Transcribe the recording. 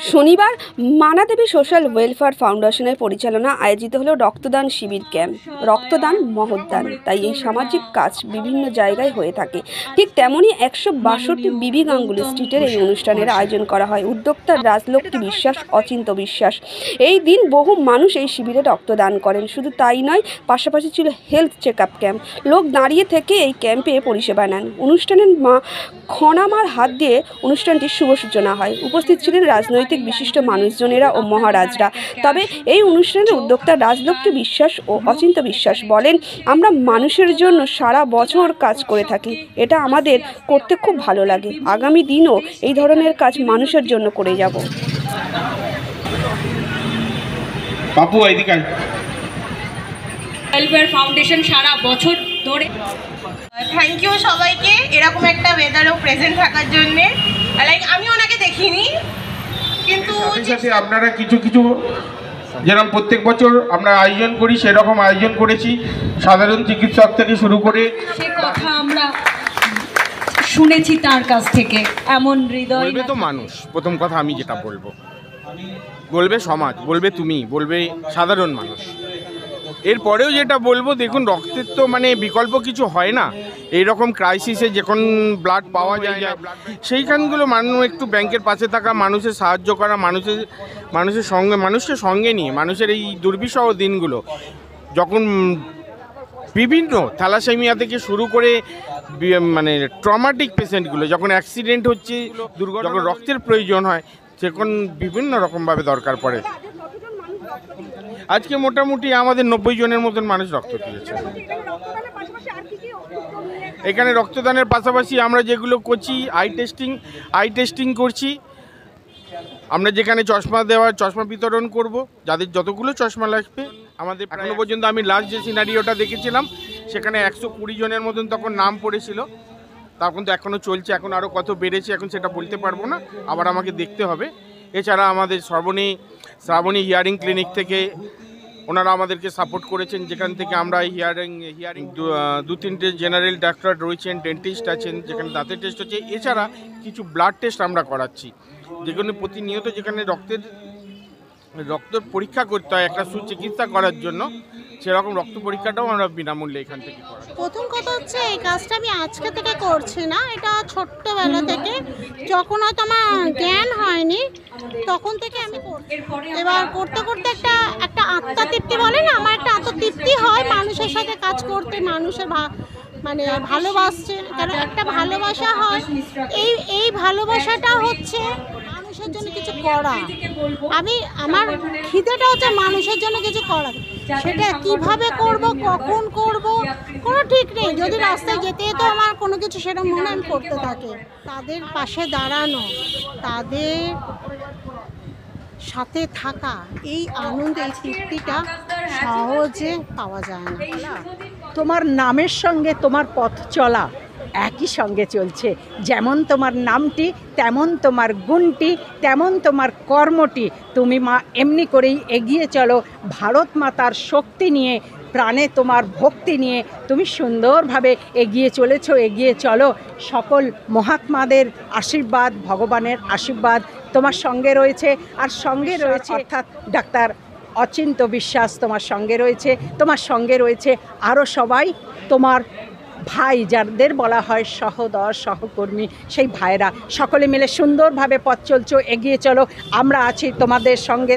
শনিবার মানাদেবী social welfare ফাউন্ডেশনের পরিচালনা আয়োজিত হলো রক্তদান শিবির ক্যাম্প। রক্তদান মহৎদান, তাই এই সামাজিক কাজ বিভিন্ন জায়গায় হয়ে থাকে। ঠিক তেমনই 162 বিবি গাঙ্গুলি স্ট্রিটের এই অনুষ্ঠানের আয়োজন করা হয়। উদ্যোক্তা রাজলক্ষ্মী বিশ্বাস, অচিন্ত বিশ্বাস। এই দিন বহু মানুষ এই শিবিরে রক্তদান করেন। শুধু তাই নয়, পাশাপাশি ছিল হেলথ চেক আপ ক্যাম্প। লোক দাঁড়িয়ে থেকে এই ক্যাম্পে পরিষেবা নেন। অনুষ্ঠানের মা খনামার হাত দিয়ে অনুষ্ঠানটির শুভ সূচনা হয়। উপস্থিত ছিলেন রাজনৈতিক বিশিষ্ট মানুষজনেরা ও মহারাজরা। তবে এই অনুষ্ঠানের উদ্যোক্তা রাজলক্ষ্মী বিশ্বাস ও অচিন্ত বিশ্বাস বলেন, আমরা মানুষের জন্য সারা বছর কাজ করে থাকি। এটা আমাদের করতে খুব ভালো লাগে। আগামী দিনও এই ধরনের কাজ মানুষের জন্য করে যাব। বাপু এদিকে ওয়েলফেয়ার ফাউন্ডেশন সারা বছর ধরে। থ্যাংক ইউ সবাইকে এরকম একটা ওয়েদারও প্রেজেন্ট থাকার জন্যে। লাইক আমি ওনাকে দেখিনি, কিন্তু সাথে আপনারা কিছু কিছু যেরকম প্রত্যেক বছর আমরা আয়োজন করি সেরকম আয়োজন করেছি। সাধারণ চিকিৎসক থেকে শুরু করে সে কথা আমরা শুনেছি তার কাছ থেকে। এমন হৃদয় বলবে তো মানুষ, প্রথম কথা আমি যেটা বলবো, বলবে সমাজ, বলবে তুমি, বলবে সাধারণ মানুষ। এরপরেও যেটা বলবো, দেখুন রক্তের তো মানে বিকল্প কিছু হয় না। এইরকম ক্রাইসিসে যখন ব্লাড পাওয়া যায় সেইখানগুলো মানুষ একটু ব্যাংকের পাশে থাকা, মানুষের সাহায্য করা, মানুষকে সঙ্গে নিয়ে মানুষের এই দুর্বিষহ দিনগুলো যখন বিভিন্ন থ্যালাসেমিয়া থেকে শুরু করে মানে ট্রমাটিক পেশেন্টগুলো যখন অ্যাক্সিডেন্ট হচ্ছে, যখন রক্তের প্রয়োজন হয়, সেখন বিভিন্ন রকমভাবে দরকার পড়ে। আজকে মোটামুটি আমাদের 90 জনের মতন মানুষ রক্ত দিয়েছে। এখানে রক্তদানের পাশাপাশি আমরা যেগুলো করছি, আই টেস্টিং করছি। আমরা যেখানে চশমা বিতরণ করব, যাদের যতগুলো চশমা লাগবে। আমাদের এখনো পর্যন্ত আমি লাস্ট যে সিনারিওটা দেখেছিলাম সেখানে 120 জনের মতন তখন নাম পড়েছিল। তখন তো এখনও চলছে, এখন আরও কত বেড়েছে এখন সেটা বলতে পারবো না, আবার আমাকে দেখতে হবে। এছাড়া আমাদের শ্রাবণী হিয়ারিং ক্লিনিক থেকে ওনারা আমাদেরকে সাপোর্ট করেছেন, যেখান থেকে আমরা হিয়ারিং 2-3টে জেনারেল ডাক্তার রয়েছেন, ডেন্টিস্ট আছেন, যেখানে দাঁতের টেস্ট হচ্ছে। এছাড়া কিছু ব্লাড টেস্ট আমরা করাচ্ছি, যেখানে প্রতিনিয়ত যেখানে রক্ত পরীক্ষা করতে হয় একটা সুচিকিৎসা করার জন্য, সেরকম রক্ত পরীক্ষাটাও আমরা বিনামূল্যে এখান থেকে করাই। প্রথম কথা হচ্ছে, এই কাজটা আমি আজকে থেকে করছি না, এটা ছোট্টবেলা থেকে, যখন হয়তো আমার জ্ঞান হয়নি তখন থেকে আমি করছি। এবার করতে করতে একটা আত্মতৃপ্তি বলে না, আমার একটা আত্মতৃপ্তি হয় মানুষের সাথে কাজ করতে, মানুষের মানে ভালোবাসছে, কারণ একটা ভালোবাসা হয়। এই ভালোবাসাটা হচ্ছে মানুষের জন্য কিছু করা। আমার খিদেটা হচ্ছে মানুষের জন্য কিছু করা। সেটা কিভাবে করব, কখন করব, কোনো ঠিক নেই। যদি রাস্তায় যেতে যেতে আমার কোনো কিছু সেরকম মনে আমি করতে থাকি, তাদের পাশে দাঁড়ানো, তাদের সাথে থাকা, এই আনন্দ, এই তৃপ্তিটা সহজে পাওয়া যায় না। তোমার নামের সঙ্গে তোমার পথ চলা একই সঙ্গে চলছে। যেমন তোমার নামটি, তেমন তোমার গুণটি, তেমন তোমার কর্মটি। তুমি মা এমনি করেই এগিয়ে চলো, ভারত মাতার শক্তি নিয়ে, প্রাণে তোমার ভক্তি নিয়ে তুমি সুন্দরভাবে এগিয়ে চলো। সকল মহাত্মাদের আশীর্বাদ, ভগবানের আশীর্বাদ তোমার সঙ্গে রয়েছে। আর সঙ্গে রয়েছে অর্থাৎ ডাক্তার অচিন্ত বিশ্বাস তোমার সঙ্গে রয়েছে আরও সবাই, তোমার ভাই, যাদের বলা হয় সহোদর সহকর্মী, সেই ভাইরা সকলে মিলে সুন্দরভাবে পথ চলছো, এগিয়ে চলো। আমরা আছি তোমাদের সঙ্গে।